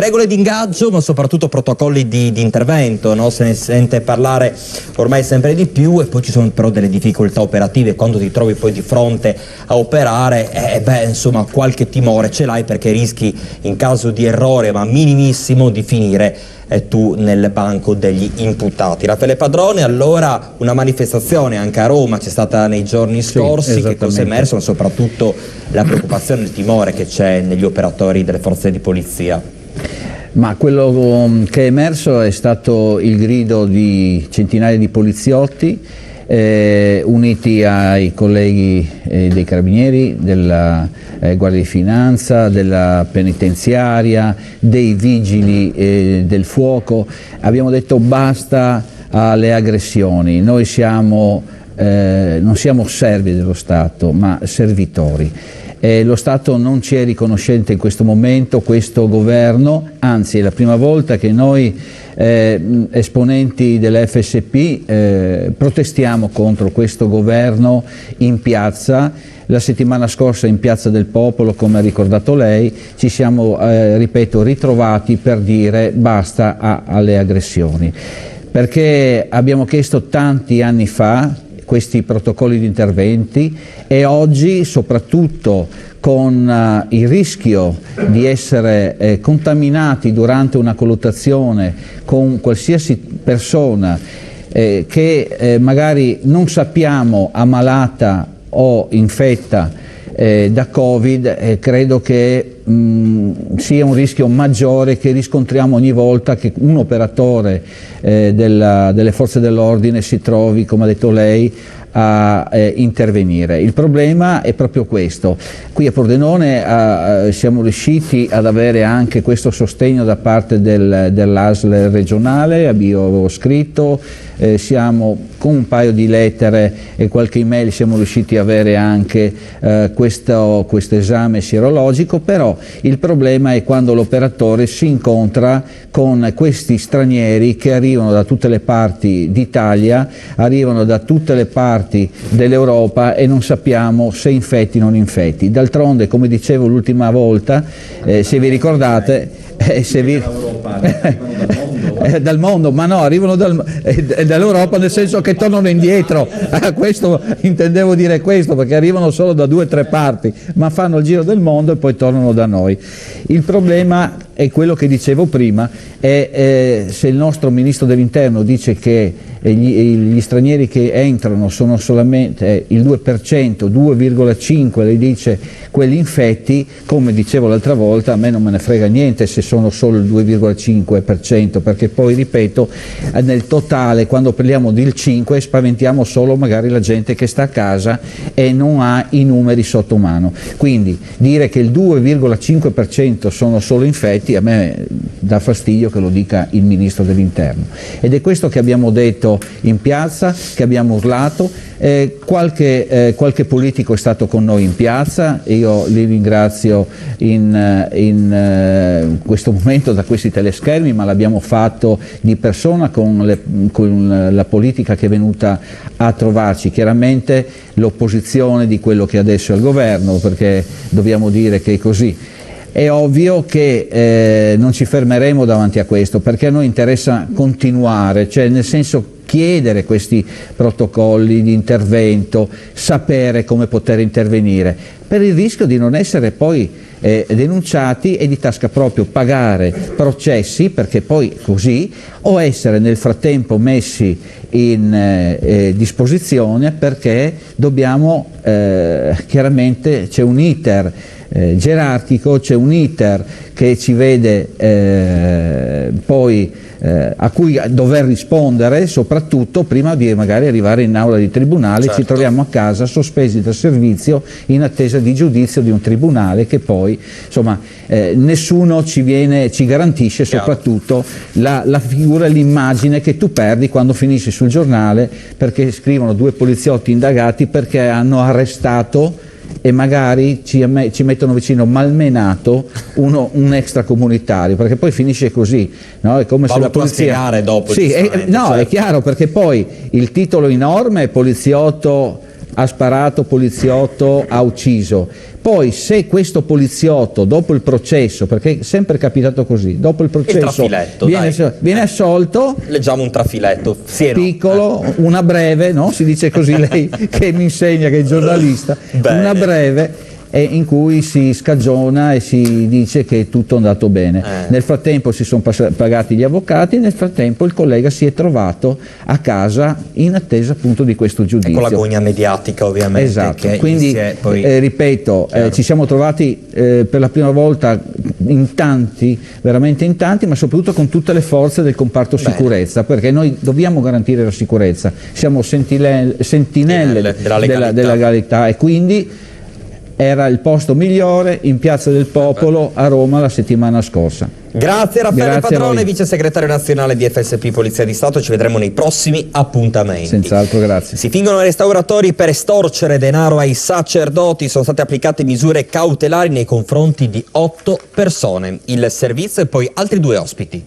regole di ingaggio, ma soprattutto protocolli di intervento, no? Se ne sente parlare ormai sempre di più, e poi ci sono però delle difficoltà operative quando ti trovi poi di fronte a operare. Insomma, qualche timore ce l'hai, perché rischi in caso di errore, ma minimissimo, di finire tu nel banco degli imputati. Raffaele Padrone, allora una manifestazione anche a Roma c'è stata nei giorni scorsi, sì, che cosa è emerso, ma soprattutto la preoccupazione e il timore che c'è negli operatori delle forze di polizia? Ma quello che è emerso è stato il grido di centinaia di poliziotti uniti ai colleghi dei Carabinieri, della Guardia di Finanza, della Penitenziaria, dei Vigili del Fuoco. Abbiamo detto basta alle aggressioni. Noi non siamo servi dello Stato, ma servitori. Lo Stato non ci è riconoscente in questo momento, questo governo, anzi è la prima volta che noi esponenti dell'FSP protestiamo contro questo governo in piazza. La settimana scorsa in Piazza del Popolo, come ha ricordato lei, ci siamo, ripeto, ritrovati per dire basta alle aggressioni, perché abbiamo chiesto tanti anni fa questi protocolli di interventi, e oggi, soprattutto con il rischio di essere contaminati durante una colluttazione con qualsiasi persona che magari non sappiamo ammalata o infetta da Covid, credo che sia un rischio maggiore che riscontriamo ogni volta che un operatore delle forze dell'ordine si trovi, come ha detto lei, a intervenire. Il problema è proprio questo. Qui a Pordenone siamo riusciti ad avere anche questo sostegno da parte dell'ASL regionale, avevo scritto, siamo con un paio di lettere e qualche email siamo riusciti a avere anche questo esame sierologico, però il problema è quando l'operatore si incontra con questi stranieri che arrivano da tutte le parti d'Italia, arrivano da tutte le parti dell'Europa, e non sappiamo se infetti o non infetti. D'altronde, come dicevo l'ultima volta, se vi ricordate, dal mondo, ma no, arrivano dall'Europa, nel senso che tornano indietro. Questo intendevo dire, questo, perché arrivano solo da 2 o 3 parti, ma fanno il giro del mondo e poi tornano da noi. Il problema è quello che dicevo prima, se il nostro Ministro dell'Interno dice che gli stranieri che entrano sono solamente il 2%, 2,5% lei dice quelli infetti, come dicevo l'altra volta, a me non me ne frega niente se sono solo il 2,5%, perché poi, ripeto, nel totale, quando parliamo del 5%, spaventiamo solo magari la gente che sta a casa e non ha i numeri sotto mano. Quindi dire che il 2,5% sono solo infetti, a me dà fastidio che lo dica il Ministro dell'Interno. Ed è questo che abbiamo detto in piazza, che abbiamo urlato. Qualche politico è stato con noi in piazza, e io li ringrazio in questo momento da questi teleschermi, ma l'abbiamo fatto di persona con la politica che è venuta a trovarci, chiaramente l'opposizione di quello che adesso è il governo, perché dobbiamo dire che è così. È ovvio che non ci fermeremo davanti a questo, perché a noi interessa continuare, cioè nel senso chiedere questi protocolli di intervento, sapere come poter intervenire, per il rischio di non essere poi denunciati e di tasca proprio pagare processi, perché poi così, o essere nel frattempo messi in disposizione, perché dobbiamo, chiaramente c'è un iter gerarchico, c'è un iter che ci vede poi a cui dover rispondere, soprattutto prima di magari arrivare in aula di tribunale. Certo. Ci troviamo a casa sospesi dal servizio in attesa di giudizio di un tribunale che poi, insomma, nessuno ci garantisce. Chiaro. Soprattutto la figura, l'immagine che tu perdi quando finisci sul giornale perché scrivono 2 poliziotti indagati perché hanno arrestato, e magari ci mettono vicino malmenato un extracomunitario, perché poi finisce così, no? È come se la polizia... dopo. Sì, no, certo. È chiaro, perché poi il titolo enorme è poliziotto ha sparato, poliziotto, ha ucciso. Poi se questo poliziotto dopo il processo, perché è sempre capitato così, dopo il processo viene assolto, leggiamo un trafiletto, sì e no. Piccolo, una breve, no? Si dice così lei che mi insegna, che è giornalista, una breve, in cui si scagiona e si dice che è tutto andato bene. Nel frattempo si sono pagati gli avvocati, nel frattempo il collega si è trovato a casa in attesa appunto di questo giudizio. Con la gogna mediatica ovviamente. Esatto, quindi ripeto, ci siamo trovati per la prima volta in tanti, veramente in tanti, ma soprattutto con tutte le forze del comparto sicurezza, perché noi dobbiamo garantire la sicurezza, siamo sentinelle della legalità e quindi era il posto migliore in Piazza del Popolo a Roma la settimana scorsa. Grazie Raffaele Padrone, vice segretario nazionale di FSP Polizia di Stato, ci vedremo nei prossimi appuntamenti. Senz'altro, grazie. Si fingono i restauratori per estorcere denaro ai sacerdoti, sono state applicate misure cautelari nei confronti di 8 persone. Il servizio e poi altri 2 ospiti.